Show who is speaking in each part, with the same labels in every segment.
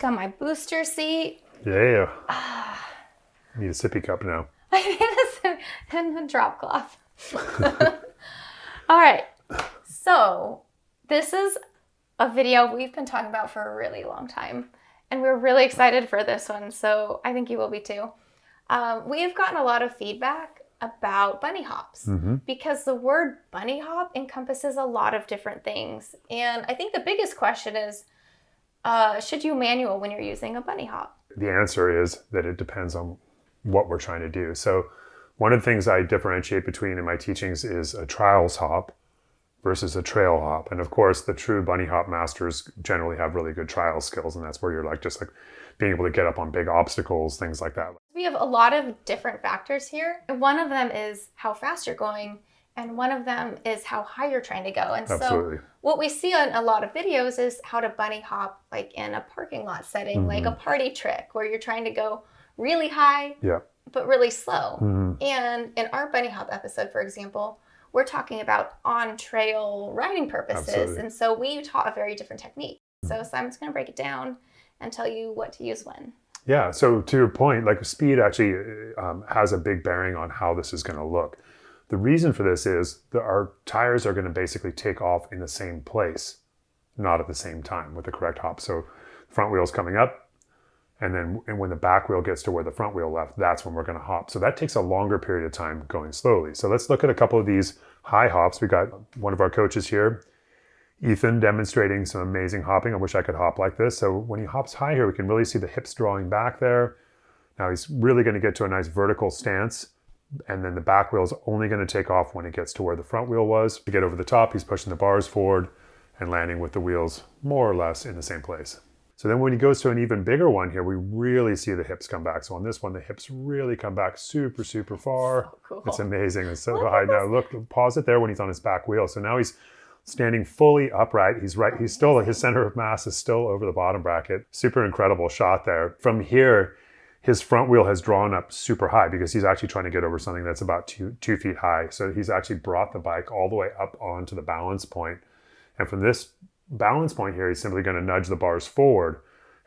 Speaker 1: got my booster seat.
Speaker 2: Yeah. Need a sippy cup now.
Speaker 1: I need a drop cloth. All right. So this is a video we've been talking about for a really long time. And we're really excited for this one. So I think you will be too. We've gotten a lot of feedback about bunny hops because the word bunny hop encompasses a lot of different things. And I think the biggest question is, should you manual when you're using a bunny hop?
Speaker 2: The answer is that it depends on what we're trying to do. So one of the things I differentiate between in my teachings is a trials hop versus a trail hop. And of course, the true bunny hop masters generally have really good trial skills. And that's where you're just being able to get up on big obstacles, things like that.
Speaker 1: We have a lot of different factors here. One of them is how fast you're going. And one of them is how high you're trying to go. And
Speaker 2: Absolutely.
Speaker 1: So what we see on a lot of videos is how to bunny hop like in a parking lot setting, like a party trick where you're trying to go really high, but really slow. And in our bunny hop episode, for example, we're talking about on-trail riding purposes.
Speaker 2: Absolutely.
Speaker 1: And so we taught a very different technique. So Simon's going to break it down and tell you what to use when.
Speaker 2: Yeah, so to your point, speed actually has a big bearing on how this is going to look. The reason for this is that our tires are going to basically take off in the same place, not at the same time with the correct hop. So front wheel's coming up, and when the back wheel gets to where the front wheel left, that's when we're going to hop. So that takes a longer period of time going slowly. So let's look at a couple of these high hops. We got one of our coaches here, Ethan, demonstrating some amazing hopping. I wish I could hop like this. So when he hops high here, we can really see the hips drawing back there. Now he's really going to get to a nice vertical stance. And then the back wheel is only going to take off when it gets to where the front wheel was. To get over the top, he's pushing the bars forward and landing with the wheels more or less in the same place. So then when he goes to an even bigger one here, we really see the hips come back. So on this one, the hips really come back super, super far.
Speaker 1: So cool.
Speaker 2: It's amazing. It's so high. Now look, pause it there when he's on his back wheel. So now he's standing fully upright. He's right. He's still, his center of mass is still over the bottom bracket. Super incredible shot there. From here, his front wheel has drawn up super high because he's actually trying to get over something that's about two feet high. So he's actually brought the bike all the way up onto the balance point. And from this balance point here, he's simply going to nudge the bars forward.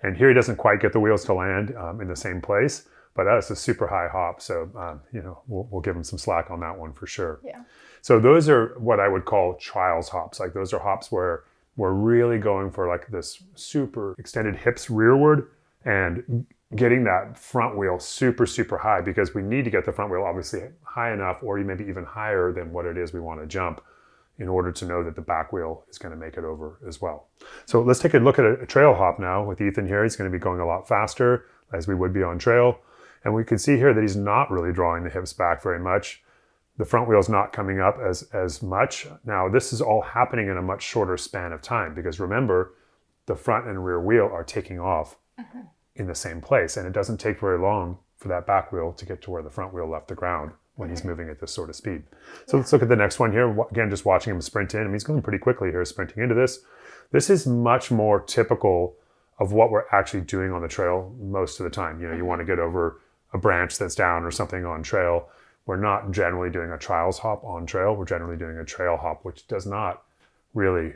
Speaker 2: And here he doesn't quite get the wheels to land in the same place, but that's a super high hop. So, we'll give him some slack on that one for sure.
Speaker 1: Yeah.
Speaker 2: So those are what I would call trials hops. Like those are hops where we're really going for this super extended hips rearward and getting that front wheel super, super high because we need to get the front wheel obviously high enough or maybe even higher than what it is we want to jump in order to know that the back wheel is going to make it over as well. So let's take a look at a trail hop now with Ethan here. He's going to be going a lot faster as we would be on trail. And we can see here that he's not really drawing the hips back very much. The front wheel is not coming up as much. Now, this is all happening in a much shorter span of time because remember, the front and rear wheel are taking off in the same place. And it doesn't take very long for that back wheel to get to where the front wheel left the ground when he's moving at this sort of speed. So let's look at the next one here. Again, just watching him sprint in. I mean, he's going pretty quickly here, sprinting into this. This is much more typical of what we're actually doing on the trail most of the time. You want to get over a branch that's down or something on trail. We're not generally doing a trials hop on trail. We're generally doing a trail hop, which does not really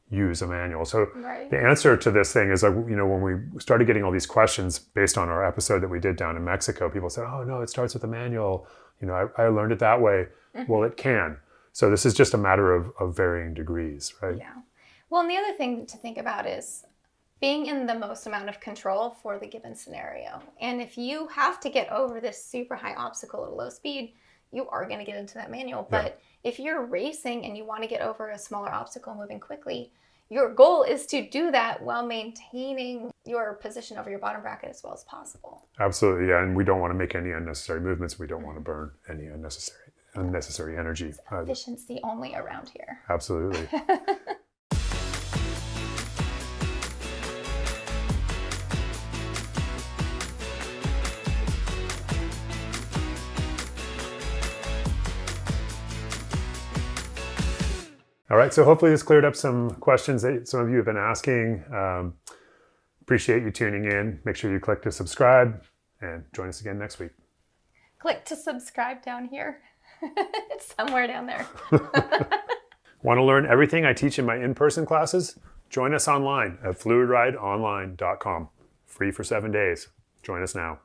Speaker 2: use a manual. So the answer to this thing is, when we started getting all these questions based on our episode that we did down in Mexico, people said, oh no, it starts with a manual. I learned it that way. Well, it can. So this is just a matter of varying degrees, right? Yeah.
Speaker 1: Well, and the other thing to think about is being in the most amount of control for the given scenario. And if you have to get over this super high obstacle at a low speed, you are going to get into that manual. But if you're racing and you want to get over a smaller obstacle moving quickly, your goal is to do that while maintaining your position over your bottom bracket as well as possible.
Speaker 2: Absolutely, yeah. And we don't want to make any unnecessary movements. We don't want to burn any unnecessary energy.
Speaker 1: Efficiency only around here.
Speaker 2: Absolutely. All right, so hopefully this cleared up some questions that some of you have been asking. Appreciate you tuning in. Make sure you click to subscribe and join us again next week.
Speaker 1: Click to subscribe down here. It's somewhere down there.
Speaker 2: Want to learn everything I teach in my in-person classes? join us online at fluidrideonline.com. Free for 7 days. Join us now.